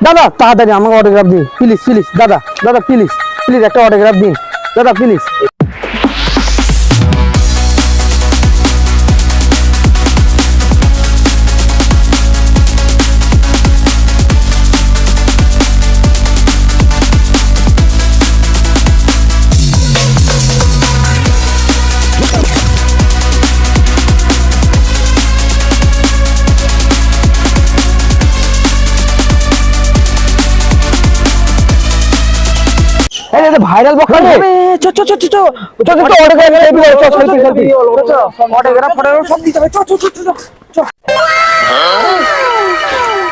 দাদা তাড়াতাড়ি আমাকে অটোগ্রাফ দিন প্লিজ প্লিজ দাদা দাদা প্লিজ প্লিজ একটা অটোগ্রাফ দিন দাদা প্লিজ। ভাইরাল বক্তা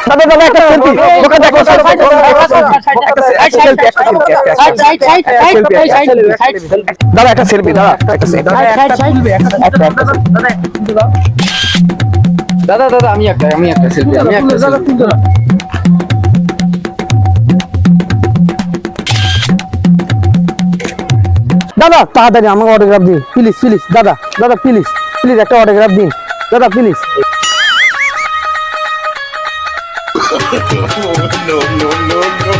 দাদা দাদা একটা সেলফি দাদা একটা সেলফি দাদা দাদা আমি একটা সেলফি দাদা তাড়াতাড়ি আমাকে অটোগ্রাফ দিন প্লিজ প্লিজ দাদা দাদা প্লিজ প্লিজ একটা অটোগ্রাফ দিন দাদা please. No, no, no, no.